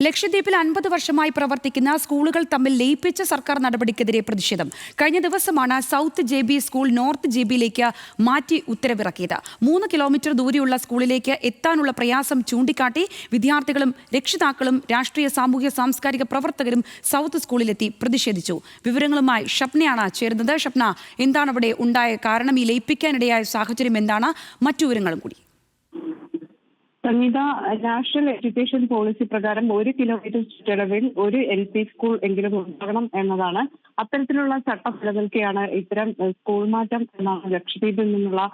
ലക്ഷദ്വീപിൽ 50 വർഷമായി പ്രവർത്തിക്കുന്ന സ്കൂളുകൾ തമ്മിൽ ലയിപ്പിച്ച സർക്കാർ നടപടിക്കെതിരെ പ്രതിഷേധം. കഴിഞ്ഞ ദിവസമാണ് സൗത്ത് JB സ്കൂൾ നോർത്ത് JBയിലേക്ക് മാറ്റി ഉത്തരവിറക്കിയത്. 3 കിലോമീറ്റർ ദൂരെയുള്ള സ്കൂളിലേക്ക് എത്താനുള്ള പ്രയാസം ചൂണ്ടിക്കാട്ടി വിദ്യാർത്ഥികളും രക്ഷിതാക്കളും രാഷ്ട്രീയ സാമൂഹ്യ സാംസ്കാരിക പ്രവർത്തകരും സൗത്ത് സ്കൂളിലെത്തി പ്രതിഷേധിച്ചു. വിവരങ്ങളുമായി ഷപ്നയാണ് ചേരുന്നത്. ഷപ്ന, എന്താണ് അവിടെ ഉണ്ടായ കാരണം? ഈ ലയിപ്പിക്കാനിടയായ സാഹചര്യം എന്താണ്? മറ്റു വിവരങ്ങളും കൂടി. സംഗീത, നാഷണൽ എഡ്യൂക്കേഷൻ പോളിസി പ്രകാരം 1 കിലോമീറ്റർ ചുറ്റളവിൽ ഒരു LP സ്കൂൾ എങ്കിലും ഉണ്ടാകണം എന്നതാണ്. അത്തരത്തിലുള്ള ചട്ടം നിലനിൽക്കെയാണ് ഇത്തരം സ്കൂൾ മാറ്റം എന്നാണ് ലക്ഷദ്വീപിൽ നിന്നുള്ള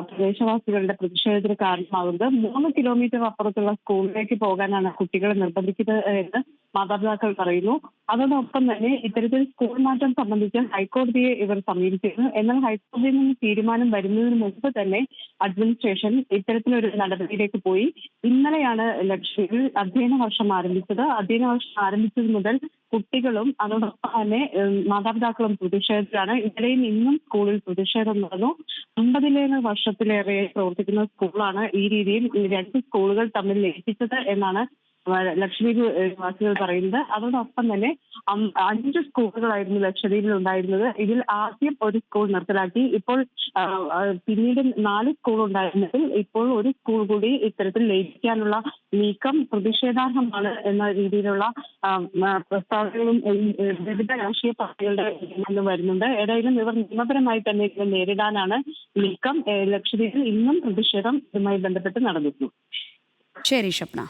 പ്രദേശവാസികളുടെ പ്രതിഷേധത്തിന് കാരണമാകുന്നത്. 3 കിലോമീറ്റർ അപ്പുറത്തുള്ള സ്കൂളിലേക്ക് പോകാനാണ് കുട്ടികളെ നിർബന്ധിക്കുന്നത് എന്ന് മാതാപിതാക്കൾ പറയുന്നു. അതോടൊപ്പം തന്നെ ഇത്തരത്തിൽ സ്കൂൾ മാറ്റം സംബന്ധിച്ച് ഹൈക്കോടതിയെ ഇവർ സമീപിച്ചിരുന്നു. എന്നാൽ ഹൈക്കോടതിയിൽ നിന്ന് തീരുമാനം വരുന്നതിന് മുമ്പ് തന്നെ അഡ്മിനിസ്ട്രേഷൻ ഇത്തരത്തിലൊരു നടപടിയിലേക്ക് പോയി. ഇന്നലെയാണ് ലക്ഷദ്വീപിൽ അധ്യയന വർഷം ആരംഭിച്ചത്. അധ്യയന വർഷം ആരംഭിച്ചത് മുതൽ കുട്ടികളും അതോടൊപ്പം തന്നെ മാതാപിതാക്കളും പ്രതിഷേധത്തിലാണ്. ഇന്നലെയും ഇന്നും സ്കൂളിൽ പ്രതിഷേധം നടന്നു. 50 വർഷത്തിലേറെ പ്രവർത്തിക്കുന്ന സ്കൂളാണ് ഈ രീതിയിൽ 2 സ്കൂളുകൾ തമ്മിൽ ലയിപ്പിച്ചത് എന്നാണ് ലക്ഷദ്വീപ് നിവാസികൾ പറയുന്നത്. അതോടൊപ്പം തന്നെ 5 സ്കൂളുകളായിരുന്നു ലക്ഷദ്വീപിൽ ഉണ്ടായിരുന്നത്. ഇതിൽ ആദ്യം ഒരു സ്കൂൾ നിർത്തലാക്കി. ഇപ്പോൾ പിന്നീട് 4 സ്കൂൾ ഉണ്ടായിരുന്നതിൽ ഇപ്പോൾ ഒരു സ്കൂൾ കൂടി ഇത്തരത്തിൽ ലയിപ്പിക്കാനുള്ള നീക്കം പ്രതിഷേധാർഹമാണ് എന്ന രീതിയിലുള്ള പ്രസ്താവനകളും വിവിധ രാഷ്ട്രീയ പാർട്ടികളുടെ നിന്ന് വരുന്നുണ്ട്. ഏതായാലും ഇവർ നിയമപരമായി തന്നെ ഇത് നേരിടാനാണ് നീക്കം. ലക്ഷദ്വീപിൽ ഇന്നും പ്രതിഷേധം ഇതുമായി ബന്ധപ്പെട്ട് നടന്നിരുന്നു. ശരി ഷപ്ന.